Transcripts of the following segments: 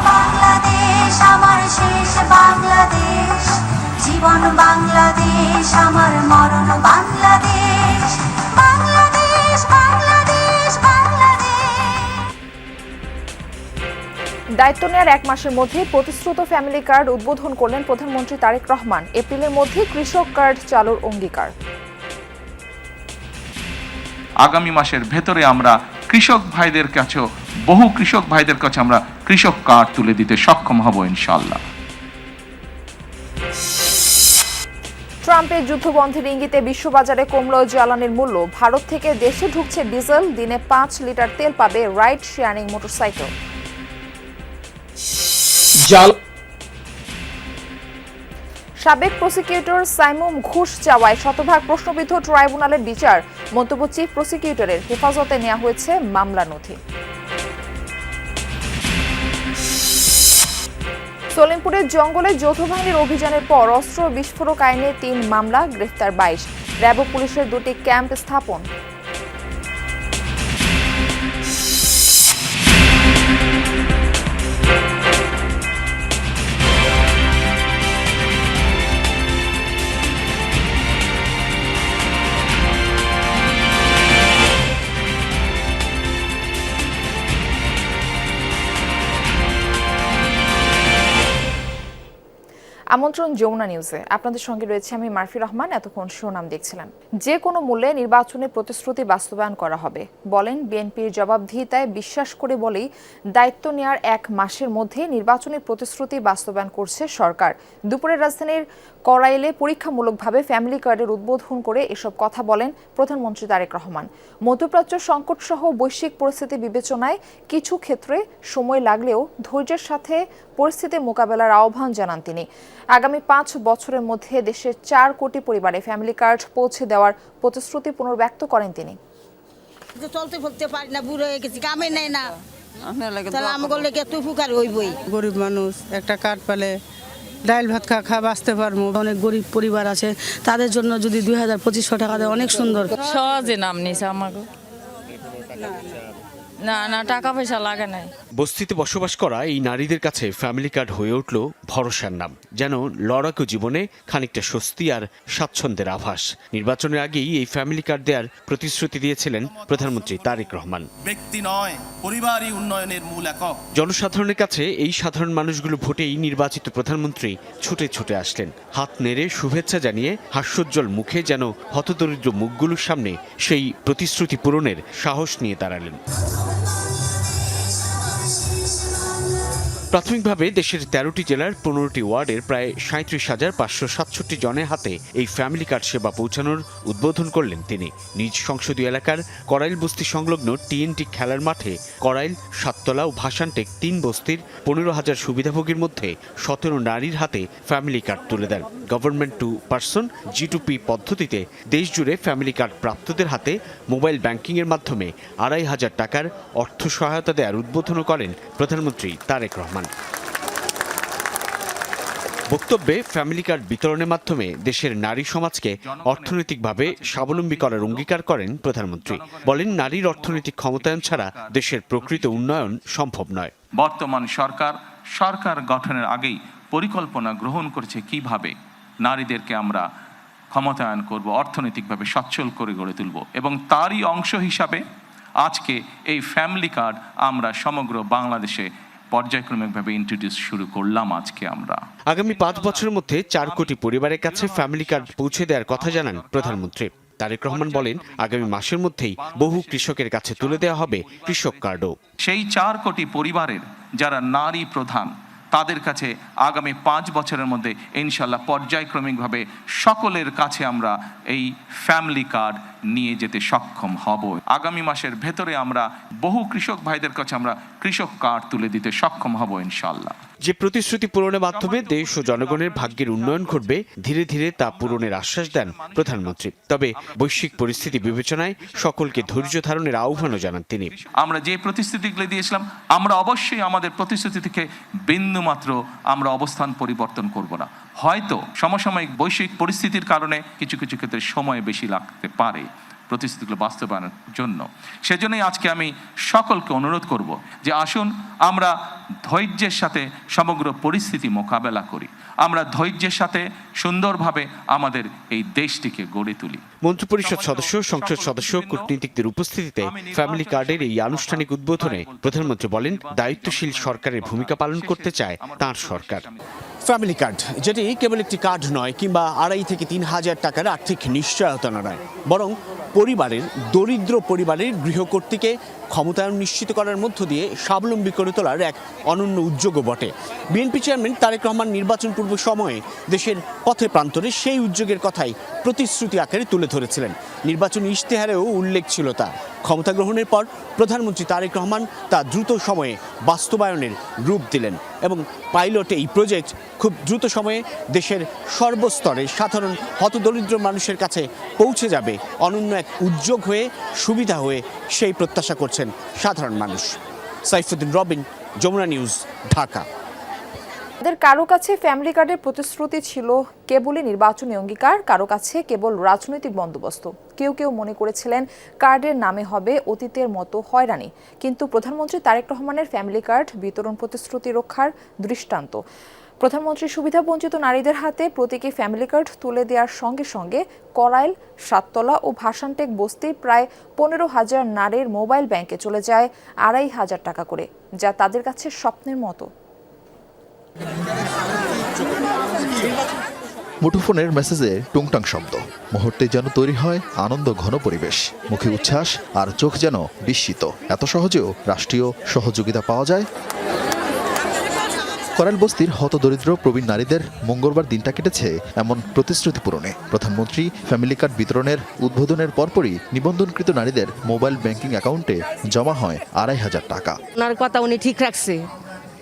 বাংলাদেশ আমার শেষ বাংলাদেশ, জীবন বাংলাদেশ আমার মরণ বাংলাদেশ, বাংলাদেশ বাংলাদেশ বাংলাদেশ। দায়িত্ব নেওয়ার 1 মাসের মধ্যে প্রতিশ্রুত ফ্যামিলি কার্ড উদ্বোধন করলেন প্রধানমন্ত্রী তারেক রহমান। এপ্রিলের মধ্যে কৃষক কার্ড চালুর অঙ্গীকার। আগামী মাসের ভেতরে আমরা কৃষক ভাইদের কাছেও বহু কৃষক ভাইদের কাছে আমরা কৃষক কার্ড তুলে দিতে সক্ষম হব ইনশাআল্লাহ। ট্রাম্পের যুদ্ধবন্ধের ইঙ্গিতে বিশ্ববাজারে কমল জ্বালানির মূল্য। ভারত থেকে দেশে ঢুকছে ডিজেল, দিনে 5 লিটার তেল পাবে রাইড শেয়ারিং মোটরসাইকেল। সাবেক প্রসিকিউটর সাইমুম ঘুষ চাওয়ায় শতভাগ প্রশ্নবিদ্ধ ট্রাইব্যুনালের বিচার। মন্তব্য চিফ প্রসিকিউটরের, হেফাজতে নেওয়া হয়েছে মামলা নথি। সলিমপুরের জঙ্গলে যৌথ বাহিনীর অভিযানের পর অস্ত্র বিস্ফোরক আইনে 3 মামলা, গ্রেফতার 22। র্যাব ও পুলিশের 2টি ক্যাম্প স্থাপন। আমন্ত্রণ যমুনা নিউজে, আপনাদের সঙ্গে রয়েছে আমি মারফি রহমান। এতক্ষণ শিরোনাম দেখছিলেন। যে কোনো মূল্যে নির্বাচনের প্রতিশ্রুতি বাস্তবায়ন করা হবে বলেন বিএনপির জবাবদিহিতায় বিশ্বাস করে বলেই দায়িত্ব নেওয়ার 1 মাসের মধ্যে নির্বাচনী প্রতিশ্রুতি বাস্তবায়ন করছে সরকার। দুপুরে রাজধানীর করাইলে পরীক্ষামূলকভাবে ফ্যামিলি কার্ডের উদ্বোধন করে এসব কথা বলেন প্রধানমন্ত্রী তারেক রহমান। মধ্যপ্রাচ্য সংকট সহ বৈশ্বিক পরিস্থিতি বিবেচনায় কিছু ক্ষেত্রে সময় লাগলেও ধৈর্যের সাথে পরিস্থিতি মোকাবেলার আহ্বান জানান তিনি। আগামী 5 বছরের মধ্যে দেশের 4 কোটি পরিবারে ফ্যামিলি কার্ড পৌঁছে দেওয়ার প্রতিশ্রুতি পুনর্ব্যক্ত করেন তিনি। চলতে ফিরতে পারি না, বুড়ো হয়ে গেছি, কামে নেই না, তাহলে আমাকে লেগে এত উপকার হইবই। গরিব মানুষ একটা কার্ড পেলে ডাইল ভাত খা বাঁচতে পারবো। অনেক গরিব পরিবার আছে, তাদের জন্য যদি 2000-2500 টাকা দেয় অনেক সুন্দর। সহজে নাম নিছে আমাকে, না টাকা পয়সা লাগে নাই। বস্তিতে বসবাস করা এই নারীদের কাছে ফ্যামিলি কার্ড হয়ে উঠল ভরসার নাম, যেন লড়াকু জীবনে খানিকটা স্বস্তি আর স্বাচ্ছন্দ্যের আভাস। নির্বাচনের আগেই এই ফ্যামিলি কার্ড দেওয়ার প্রতিশ্রুতি দিয়েছিলেন প্রধানমন্ত্রী তারেক রহমান। ব্যক্তি নয়, পরিবারই উন্নয়নের মূল একক। জনসাধারণের কাছে এই সাধারণ মানুষগুলো ভোটেই নির্বাচিত প্রধানমন্ত্রী ছুটে ছুটে আসলেন। হাত নেড়ে শুভেচ্ছা জানিয়ে হাস্যোজ্জ্বল মুখে যেন হতদরিদ্র মুখগুলোর সামনে সেই প্রতিশ্রুতি পূরণের সাহস নিয়ে দাঁড়ালেন। প্রাথমিকভাবে দেশের 13টি জেলার 15টি ওয়ার্ডের প্রায় 37,567 জনের হাতে এই ফ্যামিলি কার্ড সেবা পৌঁছানোর উদ্বোধন করলেন তিনি। নিজ সংসদীয় এলাকার করাইল বস্তি সংলগ্ন টিএনটি খেলার মাঠে করাইল, সাততলা ও ভাসানটেক 3 বস্তির 15,000 সুবিধাভোগীর মধ্যে 17 নারীর হাতে ফ্যামিলি কার্ড তুলে দেন। গভর্নমেন্ট টু পারসন G2P পদ্ধতিতে দেশজুড়ে ফ্যামিলি কার্ড প্রাপ্তদের হাতে মোবাইল ব্যাংকিংয়ের মাধ্যমে 2,500 টাকার অর্থ সহায়তা দেওয়ার উদ্বোধনও করেন প্রধানমন্ত্রী তারেক রহমান। বক্তব্যে ফ্যামিলি কার্ড বিতরণের মাধ্যমে দেশের নারী সমাজকে অর্থনৈতিকভাবে স্বাবলম্বী করার অঙ্গীকার করেন প্রধানমন্ত্রী। বলেন, নারীর অর্থনৈতিক ক্ষমতায়ন ছাড়া দেশের প্রকৃত উন্নয়ন সম্ভব নয়। বর্তমান সরকার গঠনের আগেই পরিকল্পনা গ্রহণ করেছে কিভাবে নারীদেরকে আমরা ক্ষমতায়ন করব, অর্থনৈতিকভাবে সচ্ছল করে গড়ে তুলব, এবং তারই অংশ হিসাবে আজকে এই ফ্যামিলি কার্ড আমরা সমগ্র বাংলাদেশে পর্যায়ক্রমিকভাবে ইন্ট্রোডিউস শুরু করলাম। আজকে আমরা আগামী 5 বছরের মধ্যে 4 কোটি পরিবারের কাছে ফ্যামিলি কার্ড পৌঁছে দেওয়ার কথা জানান প্রধানমন্ত্রী তারেক রহমান। বলেন, আগামী মাসের মধ্যেই বহু কৃষকের কাছে তুলে দেওয়া হবে কৃষক কার্ডও। সেই 4 কোটি পরিবারের যারা নারী প্রধান, তাদের কাছে আগামী 5 বছরের মধ্যে ইনশাল্লাহ পর্যায়ক্রমিকভাবে সকলের কাছে আমরা এই ফ্যামিলি কার্ড নিয়ে যেতে সক্ষম হব। আগামী মাসের ভেতরে আমরা বহু কৃষক ভাইদের কাছে আমরা কৃষক কার্ড তুলে দিতে সক্ষম হব ইনশাল্লাহ। যে প্রতিশ্রুতি পূরণের মাধ্যমে দেশ ও জনগণের ভাগ্যের উন্নয়ন ঘটবে, ধীরে ধীরে তা পূরণের আশ্বাস দেন প্রধানমন্ত্রী। তবে বৈশ্বিক পরিস্থিতি বিবেচনায় সকলকে ধৈর্য ধারণের আহ্বানও জানান তিনি। আমরা যে প্রতিশ্রুতিগুলো দিয়েছিলাম, আমরা অবশ্যই আমাদের প্রতিশ্রুতি থেকে বিন্দুমাত্র আমরা অবস্থান পরিবর্তন করব না। হয়তো সমসাময়িক বৈশ্বিক পরিস্থিতির কারণে কিছু কিছু ক্ষেত্রে সময় বেশি লাগতে পারে, প্রতিশ্রুতিগুলো বাস্তবায়নের জন্য। সেজন্যই আজকে আমি সকলকে অনুরোধ করব যে আসুন আমরা ধৈর্যের সাথে সমগ্র পরিস্থিতি মোকাবেলা করি, আমরা ধৈর্যের সাথে সুন্দরভাবে আমাদের এই দেশটিকে গড়ে তুলি। মন্ত্রিপরিষদ সদস্য, সংসদ সদস্য, কূটনীতিকদের উপস্থিতিতে ফ্যামিলি কার্ডের এই আনুষ্ঠানিক উদ্বোধনে প্রধানমন্ত্রী বলেন, দায়িত্বশীল সরকারের ভূমিকা পালন করতে চায় তাঁর সরকার। ফ্যামিলি কার্ড, যেটি কেবল একটি কার্ড নয় কিংবা 2.5 থেকে 3 হাজার টাকার আর্থিক নিশ্চয়তা নয়, বরং দরিদ্র পরিবারের গৃহকর্ত্রীকে ক্ষমতায়ন নিশ্চিত করার মধ্য দিয়ে স্বাবলম্বী করে তোলার এক অনন্য উদ্যোগও বটে। বিএনপি চেয়ারম্যান তারেক রহমান নির্বাচন পূর্ব সময়ে দেশের পথে প্রান্তরে সেই উদ্যোগের কথাই প্রতিশ্রুতি আকারে তুলে ধরেছিলেন। নির্বাচনী ইশতেহারেও উল্লেখ ছিল তার। ক্ষমতা গ্রহণের পর প্রধানমন্ত্রী তারেক রহমান তা দ্রুত সময়ে বাস্তবায়নের রূপ দিলেন এবং পাইলট এই প্রজেক্ট খুব দ্রুত সময়ে দেশের সর্বস্তরে সাধারণ হতদরিদ্র মানুষের কাছে পৌঁছে যাবে অনন্য এক উদ্যোগ হয়ে, সুবিধা হয়ে, সেই প্রত্যাশা করছেন সাধারণ মানুষ। সাইফুদ্দিন রবিন, যমুনা নিউজ, ঢাকা। তাদের কারো কাছে ফ্যামিলি কার্ডের প্রতিশ্রুতি ছিল কেবলই নির্বাচনী অঙ্গীকার, কারো কাছে কেবল রাজনৈতিক বন্দোবস্ত। কেউ কেউ মনে করেছিলেন কার্ডের নামে হবে অতীতের মতো হয়রানি, কিন্তু প্রধানমন্ত্রী তারেক রহমানের ফ্যামিলি কার্ড বিতরণ প্রতিশ্রুতি রক্ষার দৃষ্টান্ত। প্রধানমন্ত্রী সুবিধাবঞ্চিত নারীদের হাতে প্রতীকী ফ্যামিলি কার্ড তুলে দেওয়ার সঙ্গে সঙ্গে করাইল, সাততলা ও ভাসানটেক বস্তির প্রায় 15,000 নারীর মোবাইল ব্যাংকে চলে যায় 2,500 টাকা করে, যা তাদের কাছে স্বপ্নের মতো। মুঠোফোনের মেসেজে টুংটাং শব্দ, মুহূর্তে যেন তৈরি হয় আনন্দ ঘন পরিবেশ, মুখে উচ্ছ্বাস আর চোখ যেন বিস্মিত। এত সহজেও রাষ্ট্রীয় সহযোগিতা পাওয়া যায়। করাইল বস্তির হতদরিদ্র প্রবীণ নারীদের মঙ্গলবার দিনটা কেটেছে এমন প্রতিশ্রুতি পূরণে। প্রধানমন্ত্রী ফ্যামিলি কার্ড বিতরণের উদ্বোধনের পরপরই নিবন্ধনকৃত নারীদের মোবাইল ব্যাংকিং অ্যাকাউন্টে জমা হয় 2,500 টাকা। ওনার কথা উনি ঠিক রাখছে,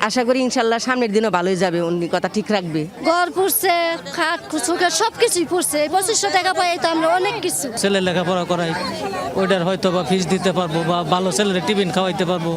আশা করি ইনশাল্লাহ সামনের দিনও ভালোই যাবে, উনি কথা ঠিক রাখবে। ঘর পুষছে, খাট চোখের সবকিছুই পুষছে। 2500 টাকা পাই তো আমরা অনেক কিছু। ছেলের লেখাপড়া করাই, ওইটার হয়তো বা ফিস দিতে পারবো বা ভালো ছেলের টিফিন খাওয়াইতে পারবো।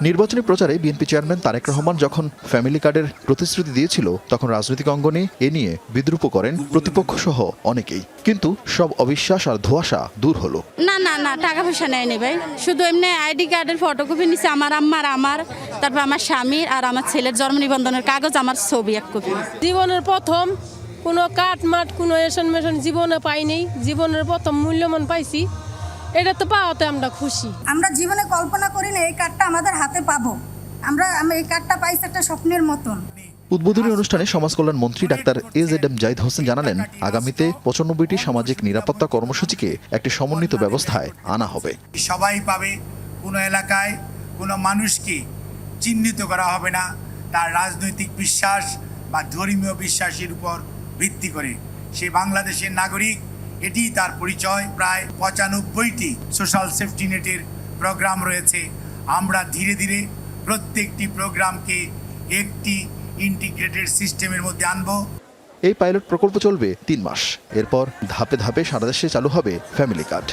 নির্বাচনী প্রচারে বিএনপি চেয়ারম্যান তারেক রহমান যখন ফ্যামিলি কার্ডের প্রতিশ্রুতি দিয়েছিল, তখন রাজনৈতিক অঙ্গনে এ নিয়ে বিদ্রূপ করেন প্রতিপক্ষ সহ অনেকেই। কিন্তু সব অবিশ্বাস আর ধোঁয়াশা দূর হলো। না না না, টাকা পয়সা নেয়নি ভাই, শুধু এমনি আইডি কার্ডের ফটোকপি নিছে আমার আম্মার, আমার তারপর আমার স্বামীর আর আমার ছেলের জন্ম নিবন্ধনের কাগজ, আমার ছবি 1 কপি। জীবনের প্রথম কোনো কাট মাট কোনো এসন মেশন জীবনে পাইনি, জীবনের প্রথম মূল্যমান পাইছি, এটা তো পাওয়াতে আমরা খুশি। আমরা জীবনে কল্পনা করি না এই কার্ডটা আমাদের হাতে পাবো। আমরা এই কার্ডটা পাইছি একটা স্বপ্নের মতন। উদ্বোধনী অনুষ্ঠানে সমাজ কল্যাণ মন্ত্রী ডাক্তার AZM জাহিদ হোসেন জানালেন, আগামীতে 95টি সামাজিক নিরাপত্তা কর্মসূচিকে একটি সমন্বিত ব্যবস্থায় আনা হবে। সবাই পাবে, কোনো এলাকায় কোনো মানুষকে চিহ্নিত করা হবে না তার রাজনৈতিক বিশ্বাস বা ধর্মীয় বিশ্বাসের উপর ভিত্তি করে। সে বাংলাদেশের নাগরিক, এটি তার পরিচয়। প্রায় 95টি সোশ্যাল সেফটি নেটের প্রোগ্রাম রয়েছে। আমরা ধীরে ধীরে প্রত্যেকটি প্রোগ্রামকে একটি ইন্টিগ্রেটেড সিস্টেমের মধ্যে আনব। এই পাইলট প্রকল্প চলবে 3 মাস। এরপর ধাপে ধাপে সারা দেশে চালু হবে ফ্যামিলি কার্ড।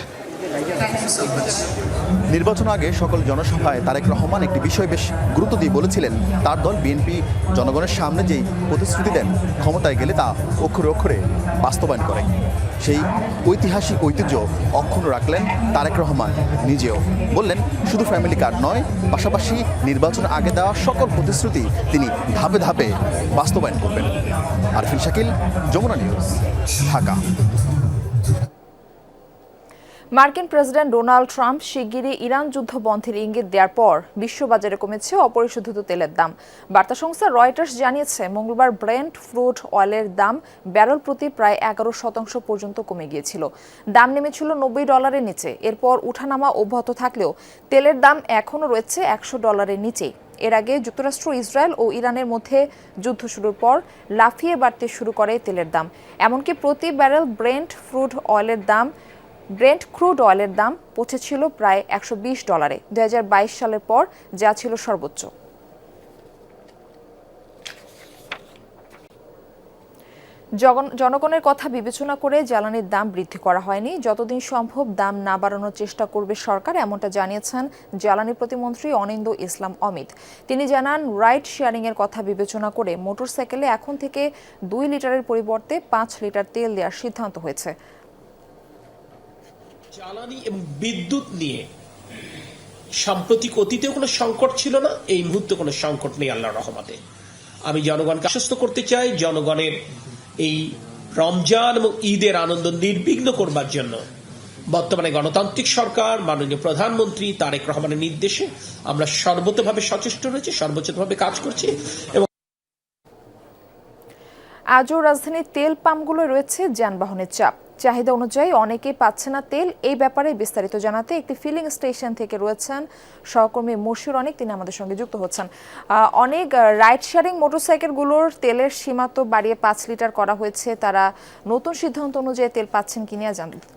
নির্বাচন আগে সকল জনসভায় তারেক রহমান একটি বিষয় বেশ গুরুত্ব দিয়ে বলেছিলেন, তার দল বিএনপি জনগণের সামনে যেই প্রতিশ্রুতি দেন, ক্ষমতায় গেলে তা অক্ষরে অক্ষরে বাস্তবায়ন করে। সেই ঐতিহাসিক ঐতিহ্য অক্ষুণ্ণ রাখলেন তারেক রহমান নিজেও। বললেন, শুধু ফ্যামিলি কার্ড নয়, পাশাপাশি নির্বাচন আগে দেওয়া সকল প্রতিশ্রুতি তিনি ধাপে ধাপে বাস্তবায়ন করবেন। আরফিন শাকিল, যমুনা নিউজ, ঢাকা। মার্কিন প্রেসিডেন্ট ডোনাল্ড ট্রাম্প শিগগিরই ইরান যুদ্ধ বন্ধের ইঙ্গিত দেওয়ার পর বিশ্ববাজারে কমেছে অপরিশোধিত তেলের দাম। বার্তা সংস্থা রয়টার্স জানিয়েছে, মঙ্গলবার ব্রেন্ট ক্রুড অয়েলের দাম ব্যারেল প্রতি প্রায় 11% পর্যন্ত কমে গিয়েছিল। দাম নেমেছিল $90 নিচে। এরপর উঠানামা অব্যাহত থাকলেও তেলের দাম এখনও রয়েছে $100 নিচেই। এর আগে যুক্তরাষ্ট্র, ইসরায়েল ও ইরানের মধ্যে যুদ্ধ শুরুর পর লাফিয়ে বাড়তে শুরু করে তেলের দাম। এমনকি প্রতি ব্যারেল ব্রেন্ট ক্রুড অয়েলের দাম পৌঁছেছিল প্রায় $120 2022 সালের পর, যা ছিল সর্বোচ্চ। জনগণের কথা বিবেচনা করে জ্বালানির দাম বৃদ্ধি করা হয়নি। যতদিন সম্ভব দাম না বাড়ানোর চেষ্টা করবে সরকার, এমনটা জানিয়েছেন জ্বালানি প্রতিমন্ত্রী অনিন্দ্য ইসলাম অমিত। তিনি জানান, রাইড শেয়ারিং এর কথা বিবেচনা করে মোটরসাইকেলে এখন থেকে 2 লিটারের পরিবর্তে 5 লিটার তেল দেওয়ার সিদ্ধান্ত হয়েছে। জ্বালানি এবং বিদ্যুৎ নিয়ে সাম্প্রতিক অতীতেও কোনো সংকট ছিল না, এই মুহূর্তে কোনো সংকট নেই আল্লাহর রহমতে। আমি জনগণকে আশ্বস্ত করতে চাই, জনগণের এই রমজান এবং ঈদের আনন্দ নির্বিঘ্ন করবার জন্য বর্তমানে গণতান্ত্রিক সরকার মাননীয় প্রধানমন্ত্রী তারেক রহমানের নির্দেশে আমরা সর্বতভাবে সচেষ্ট রয়েছি, সর্বোচ্চভাবে কাজ করছি। এবং আজও রাজধানীর তেল পাম্পগুলো রয়েছে যানবাহনের চাপ, চাহিদা অনুযায়ী অনেকেই পাচ্ছে না তেল। এই ব্যাপারে বিস্তারিত জানাতে একটি ফিলিং স্টেশন থেকে রয়েছেন সহকর্মী মশিউর অনেক, তিনি আমাদের সঙ্গে যুক্ত হচ্ছেন। অনেক রাইড শেয়ারিং মোটরসাইকেলগুলোর তেলের সীমা তো বাড়িয়ে 5 লিটার করা হয়েছে, তারা নতুন সিদ্ধান্ত অনুযায়ী তেল পাচ্ছেন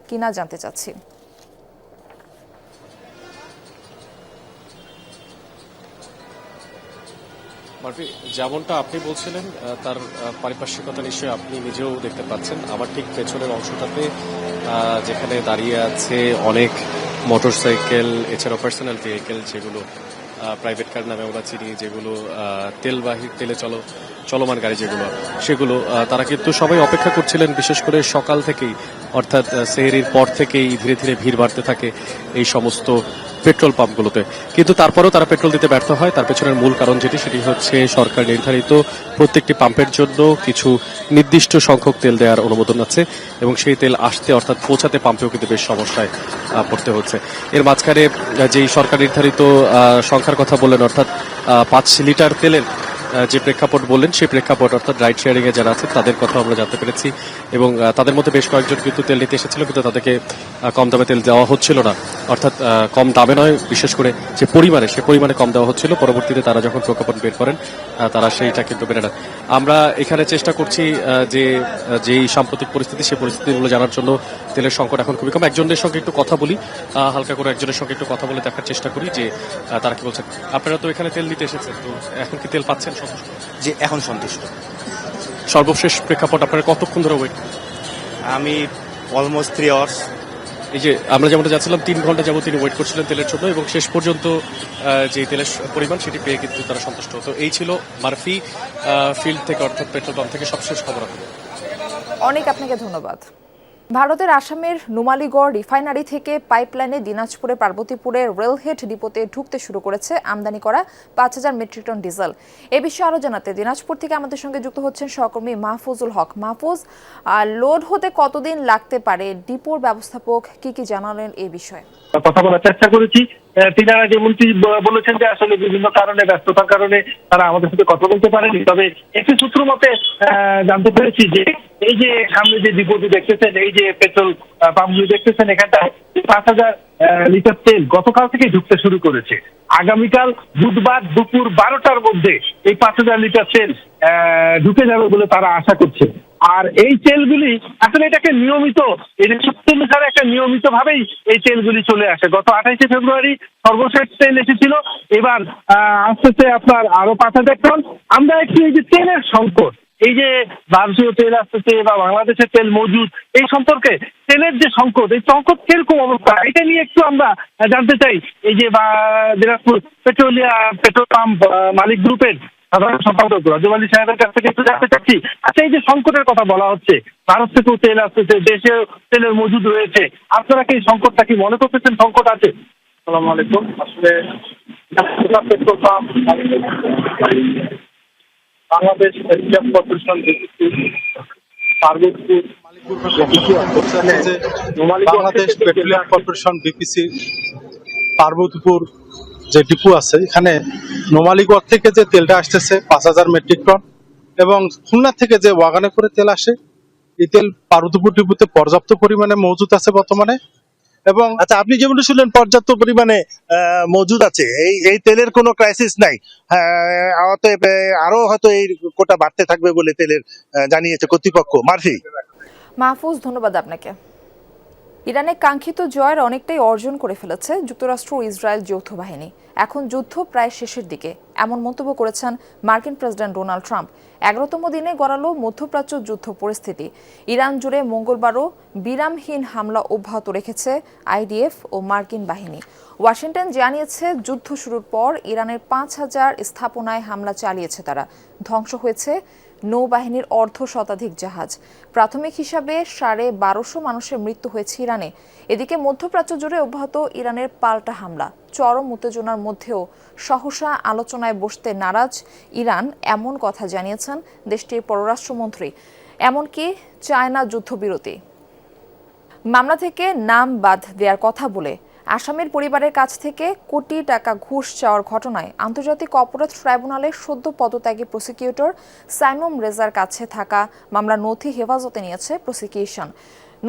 কিনা জানতে চাচ্ছি। যেমনটা আপনি বলছিলেন তার পারিপার্শ্বিকতা নিশ্চয়ই আপনি নিজেও দেখতে পাচ্ছেন। আমার ঠিক পেছনের অংশটাতে যেখানে দাঁড়িয়ে আছে অনেক মোটরসাইকেল, এছাড়াও পার্সোনাল ভেহিকেল যেগুলো প্রাইভেট কার নামে আমরা চিনি, যেগুলো তেলে চলমান গাড়ি যেগুলো, সেগুলো তারা কিন্তু সবাই অপেক্ষা করছিলেন। বিশেষ করে সকাল থেকেই, অর্থাৎ সেহরির পর থেকেই ধীরে ধীরে ভিড় বাড়তে থাকে এই সমস্ত পেট্রোল পাম্পগুলোতে। কিন্তু তারপরেও তারা পেট্রোল দিতে ব্যর্থ হয়। তার পেছনের মূল কারণ সেটি হচ্ছে সরকার নির্ধারিত প্রত্যেকটি পাম্পের জন্য কিছু নির্দিষ্ট সংখ্যক তেল দেওয়ার অনুমোদন আছে, এবং সেই তেল আসতে অর্থাৎ পৌঁছাতে পাম্পেও কিন্তু বেশ সমস্যায় পড়তে হচ্ছে। এর মাঝখানে যেই সরকার নির্ধারিত সংখ্যার কথা বললেন, অর্থাৎ 5 লিটার তেলের যে প্রেক্ষাপট বললেন, সেই প্রেক্ষাপট অর্থাৎ রাইড শেয়ারিং এ যারা আছে তাদের কথা আমরা জানতে পেরেছি, এবং তাদের মধ্যে বেশ কয়েকজন কিন্তু তেল নিতে এসেছিল, কিন্তু তাদেরকে কম দামে তেল দেওয়া হচ্ছিল না। অর্থাৎ কম দামে নয়, বিশেষ করে যে পরিমাণে, সে পরিমাণে কম দেওয়া হচ্ছিল। পরবর্তীতে তারা যখন প্রজ্ঞাপন বের করেন তারা সেইটা কিন্তু মেনে নেন। আমরা এখানে চেষ্টা করছি যে যেই সাম্প্রতিক পরিস্থিতি, সেই পরিস্থিতিগুলো জানার জন্য। তেলের সংকট এখন খুবই কম। একজনের সঙ্গে একটু কথা বলি, হালকা করে একজনের সঙ্গে একটু কথা বলে দেখার চেষ্টা করি যে তারা কি বলছেন। আপনারা তো এখানে তেল নিতে এসেছেন, তো এখন কি তেল পাচ্ছেন? যে এখন সন্তুষ্ট। সর্বশেষ প্রেক্ষাপট আপনারা কতক্ষণ ধরে ওয়েট? আমি অলমোস্ট 3 আওয়ার্স। এই যে আমরা যেমনটা যাচ্ছিলাম 3 ঘন্টা যাবত তিনি ওয়েট করছিলেন তেলের জন্য, এবং শেষ পর্যন্ত যে তেলের পরিমাণ সেটি পেয়ে কিন্তু তারা সন্তুষ্ট। তো এই ছিল মারফি ফিল্ড থেকে, অর্থাৎ পেট্রোল পাম্প থেকে সবশেষ খবর। অনেক আপনাকে ধন্যবাদ। ভারতের আসামের নুমালীগড় রিফাইনারি থেকে পাইপলাইনে দিনাজপুরে পার্বতীপুরে রেলহেড ডিপোতে ঢুকতে শুরু করেছে আমদানি করা 5000 মেট্রিক টন ডিজেল। এ বিষয়ে আরো জানাতে দিনাজপুর থেকে আমাদের সঙ্গে যুক্ত হচ্ছেন সহকর্মী মাহফুজুল হক। মাহফুজ, লোড হতে কতদিন লাগতে পারে? ডিপোর ব্যবস্থাপক কি জানালেন এই বিষয়ে? কথা বলার চেষ্টা করেছি। তিনারা যেমনটি বলেছেন যে আসলে বিভিন্ন কারণে, ব্যস্ততার কারণে তারা আমাদের সাথে কথা বলতে পারেনি। তবে একটি সূত্র মতে জানতে পেরেছি যে এই যে সামনে যে ডিপোটি দেখতেছেন, এই যে পেট্রোল পাম্পগুলি দেখতেছেন, এখানটায় 5000 লিটার তেল গতকাল থেকে ঢুকতে শুরু করেছে। আগামীকাল বুধবার দুপুর 12টার মধ্যে এই 5000 লিটার তেল ঢুকে যাবে বলে তারা আশা করছে। আর এই তেলগুলি আসলে এটাকে নিয়মিত, এটা সূত্র অনুসারে একটা নিয়মিত ভাবেই এই তেলগুলি চলে আসে। গত 28শে ফেব্রুয়ারি সর্বশেষ তেল এসেছিল, এবার আসতেছে আপনার আরো 5000 টন। আমরা একটু এই যে তেলের সংকট, এই যে ভারতীয় তেল আসতেছে বা বাংলাদেশের তেল মজুদ, এই সম্পর্কে তেলের যে সংকট, এই সংকট কিরকম অবস্থা, এটা নিয়ে একটু আমরা জানতে চাই। এই যে দিনাজপুর পেট্রোল পাম্প মালিক গ্রুপের সাধারণ সম্পাদক রাজু আলী সাহেবের কাছ থেকে একটু জানতে চাচ্ছি। আচ্ছা, এই যে সংকটের কথা বলা হচ্ছে, ভারত থেকেও তেল আসতেছে, দেশে তেলের মজুদ রয়েছে, আপনারা কি এই সংকটটা কি মনে করতেছেন সংকট আছে? আসসালামু আলাইকুম। আসলে petrol pump Bangladesh corporation Bangladesh petroleum corporation BPC Parbatipur যে ডিপো আছে, এখানে নোমালীগড় থেকে যে তেলটা আসতেছে 5000 মেট্রিক টন, এবং খুলনা থেকে যে ওয়াগানে করে তেল আসে, এই তেল পার্বতীপুর ডিপোতে পর্যাপ্ত পরিমাণে মজুদ আছে বর্তমানে। এবং আচ্ছা, আপনি যেমন শুনলেন পর্যাপ্ত পরিমাণে মজুদ আছে, এই তেলের কোনো ক্রাইসিস নাই। আরো হয়তো এই কোটা বাড়তে থাকবে বলে তেলের জানিয়েছে কর্তৃপক্ষ। মারফি। মাহফুজ, ধন্যবাদ আপনাকে। ইরানে কাঙ্ক্ষিত জয়ের অনেকটাই অর্জন করে ফেলেছে যুক্তরাষ্ট্র ও ইসরায়েল যৌথ বাহিনী। এখন যুদ্ধ প্রায় শেষের দিকে, এমন মন্তব্য করেছেন মার্কিন প্রেসিডেন্ট ডোনাল্ড ট্রাম্প। 11তম দিনে গড়ালো মধ্যপ্রাচ্য যুদ্ধ পরিস্থিতি। ইরান জুড়ে মঙ্গলবারও বিরামহীন হামলা অব্যাহত রেখেছে আইডিএফ ও মার্কিন বাহিনী। ওয়াশিংটন জানিয়েছে যুদ্ধ শুরুর পর ইরানের 5,000 স্থাপনায় হামলা চালিয়েছে তারা। ধ্বংস হয়েছে নৌবাহিনীর অর্ধশতাধিক জাহাজ। প্রাথমিক হিসাবে 1250 মানুষের মৃত্যু হয়েছে ইরানে। এদিকে মধ্যপ্রাচ্য জুড়ে অব্যাহত ইরানের পাল্টা হামলা। চরম উত্তেজনার মধ্যেও সহসা আলোচনায় বসতে নারাজ ইরান, এমন কথা জানিয়েছেন দেশটির পররাষ্ট্রমন্ত্রী। এমনকি চায় না যুদ্ধবিরতি। মামলা থেকে নাম বাদ দেওয়ার কথা বলে আসামির পরিবারের কাছ থেকে কোটি টাকা ঘুষ চাওয়ার ঘটনায় আন্তর্জাতিক অপরাধ ট্রাইব্যুনালের সদ্য পদত্যাগী প্রসিকিউটর সাইমন রেজার কাছে থাকা মামলার নথি হেফাজতে নিয়েছে প্রসিকিউশন।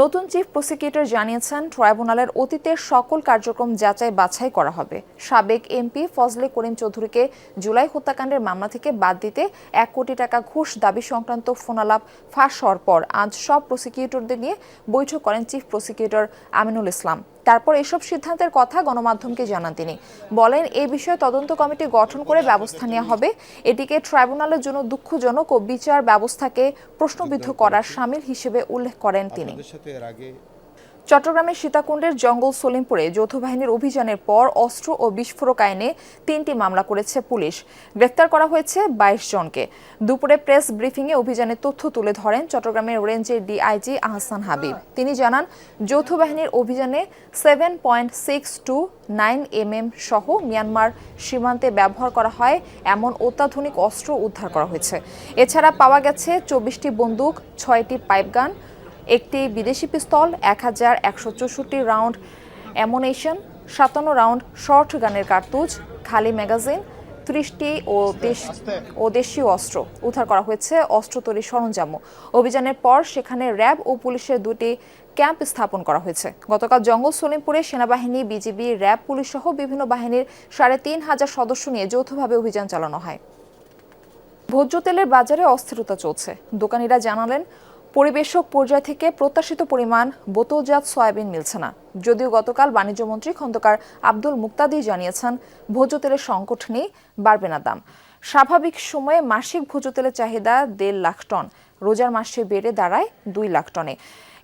নতুন চিফ প্রসিকিউটর জানিয়েছেন, ট্রাইব্যুনালের অতীতের সকল কার্যক্রম যাচাই বাছাই করা হবে। সাবেক এমপি ফজলে করিম চৌধুরীকে জুলাই হত্যাকাণ্ডের মামলা থেকে বাদ দিতে 1 কোটি টাকা ঘুষ দাবি সংক্রান্ত ফোনালাপ ফাঁস হওয়ার পর আজ সব প্রসিকিউটরদের নিয়ে বৈঠক করেন চিফ প্রসিকিউটর আমিনুল ইসলাম। তারপর এসব সিদ্ধান্তের কথা গণমাধ্যমকে জানান তিনি। বলেন, এই বিষয়ে তদন্ত কমিটি গঠন করে ব্যবস্থা নেওয়া হবে। এটিকে ট্রাইব্যুনালের জন্য দুঃখজনক ও বিচার ব্যবস্থাকে প্রশ্নবিদ্ধ করার শামিল হিসেবে উল্লেখ করেন তিনি। চট্টগ্রামের সীতাকুণ্ডের জঙ্গল সলিমপুরে যৌথ বাহিনীর অভিযানের পর অস্ত্র ও বিস্ফোরক আইনে 3টি মামলা করেছে পুলিশ। গ্রেফতার করা হয়েছে 22 জনকে। দুপুরে প্রেস ব্রিফিংয়ে অভিযানের তথ্য তুলে ধরেন চট্টগ্রামের রেঞ্জের ডিআইজি আহসান হাবিব। তিনি জানান, যৌথ বাহিনীর অভিযানে 7.629 mm সহ মিয়ানমার সীমান্তে ব্যবহার করা হয় এমন অত্যাধুনিক অস্ত্র উদ্ধার করা হয়েছে। এছাড়া পাওয়া গেছে 24টি বন্দুক, 6টি পাইপগান, একটি বিদেশি পিস্তল, 1164 রাউন্ড অ্যামুনেশন, 57 রাউন্ড শর্ট গানের কার্তুজ, খালি ম্যাগাজিন, 30টি ও দেশীয় অস্ত্র উদ্ধার করা হয়েছে। অস্ত্র তৈরির সরঞ্জামও। অভিযানের পর সেখানে র্যাব ও পুলিশের 2টি ক্যাম্প স্থাপন করা হয়েছে। গতকাল জঙ্গল সলিমপুরে সেনাবাহিনী, বিজিবি, র্যাব, পুলিশ সহ বিভিন্ন বাহিনীর 3,500 সদস্য নিয়ে যৌথভাবে অভিযান চালানো হয়। ভোজ্য তেলের বাজারে অস্থিরতা চলছে। দোকানিরা জানালেন, পরিবেশক পর্যায় থেকে প্রত্যাশিত পরিমাণ বোতলজাত সয়াবিন মিলছে না। যদিও গতকাল বাণিজ্যমন্ত্রী খন্দকার আব্দুল মুক্তাদি জানিয়েছেন, ভোজ্য তেলের সংকট নেই, বাড়বে না দাম। স্বাভাবিক সময়ে মাসিক ভোজ্য তেলের চাহিদা 1.5 লাখ টন, রোজার মাসে বেড়ে দাঁড়ায় 2 লাখ টনে।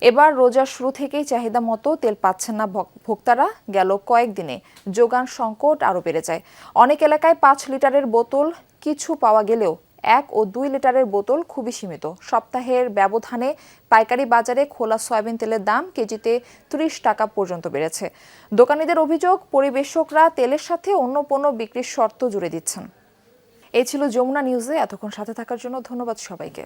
এবার রোজার শুরু থেকেই চাহিদা মতো তেল পাচ্ছেন না ভোক্তারা। গেল কয়েকদিনে যোগান সংকট আরও বেড়ে যায়। অনেক এলাকায় 5 লিটারের বোতল কিছু পাওয়া গেলেও 1 ও 2 লিটারের বোতল খুবই সীমিত। সপ্তাহের ব্যবধানে পাইকারি বাজারে খোলা সয়াবিন তেলের দাম কেজিতে 30 টাকা পর্যন্ত বেড়েছে। দোকানীদের অভিযোগ, পরিবেশকরা তেলের সাথে অন্য পণ্য বিক্রির শর্ত জুড়ে দিচ্ছেন। এই ছিল যমুনা নিউজে। এতক্ষণ সাথে থাকার জন্য ধন্যবাদ সবাইকে।